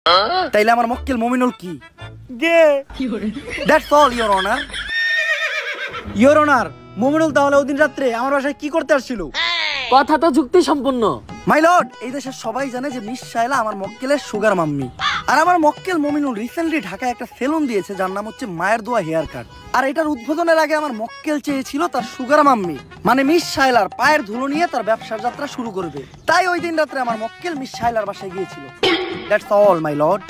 তাইলে আমার মক্কেল মমিনুল কি গে? That's all your honour. Your honour, Mominul তাহলে ওদিন রাত্রে আমার বাসায় কি করতে আসছিল? কথা তো যুক্তি সম্পূর্ণ। মাই লর্ড, এই দেশের সবাই জানে যে মিস শায়লা আমার মক্কেলের সুগার মাম্মি। আর আমার মক্কেল মমিনুল রিসেন্টলি ঢাকায় একটা সেলুন দিয়েছে যার নাম হচ্ছে মায়ের দোয়া হেয়ার কাট। আর এটার উদ্বোধনের আগে আমার মক্কেল চেয়েছিল তার সুগার মাম্মি মানে মিস শায়লার পায়ের ধুলো নিয়ে তার ব্যবসার যাত্রা শুরু করবে। তাই ওই দিন রাত্রে আমার মক্কেল মিস শায়লার বাসায় গিয়েছিল। That's all my lord.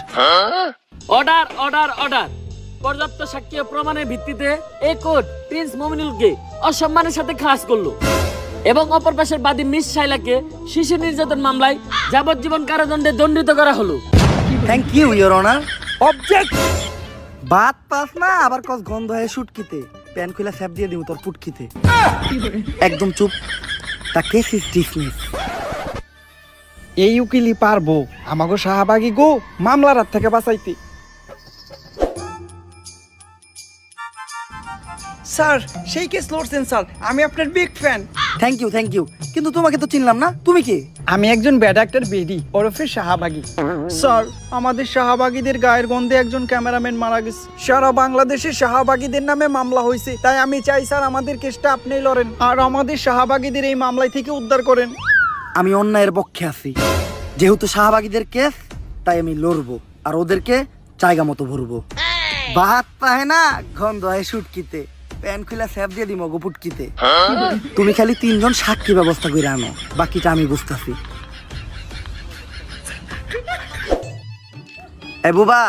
Order order order. পর্যাপ্ত সাক্ষী ও প্রমাণের ভিত্তিতে এই কোর্ট প্রিন্স মমিনুলকে অসম্মানের সাথে খালাস করলো এবং অপর পাশের বাদী মিস শায়লাকে শিশু নির্যাতন মামলায় যাবজ্জীবন কারাদণ্ডে দণ্ডিত করা হলো। Thank you your honour. Object. বাত পাস না আবার কস গন্ধ হয়ে শুটকিতে প্যান খুলে স্যাপ দিয়ে দিও তোর পুটকিতে। একদম চুপ। তা কেস ইজ ডিসমিস। এই উকিলই পারবো আমাগো শাহবাগী গো মামলার হাত থেকে বাঁচাইতে। স্যার সেই কেস লড়ছেন স্যার, আমি আপনার big fan. Thank you thank you, কিন্তু তোমাকে তো চিনলাম না, তুমি কে? আমি একজন ব্যাড অ্যাক্টর বেডি ওরফে শাহবাগী। স্যার আমাদের শাহবাগীদের গায়ের গন্ধে একজন ক্যামেরাম্যান মারা গেছে। সারা বাংলাদেশে শাহবাগীদের নামে মামলা হয়েছে, তাই আমি চাই স্যার আমাদের কেসটা আপনিই লড়েন আর আমাদের শাহবাগীদের এই মামলায় থেকে উদ্ধার করেন। আমি অন্যায়ের পক্ষে আছি। যেহেতু শাহবাগীদের কেস তাই আমি লড়বো আর ওদেরকে জায়গা মতো ভরবো। বাত পায় না গন্ধ হয় শুটকিতে প্যান খুলে স্যাপ দিয়ে দিমো গোপুটকিতে। তুমি খালি 3 জন সাক্ষী ব্যবস্থা করে আনো, বাকিটা আমি বুঝতেছি। এ বুবা,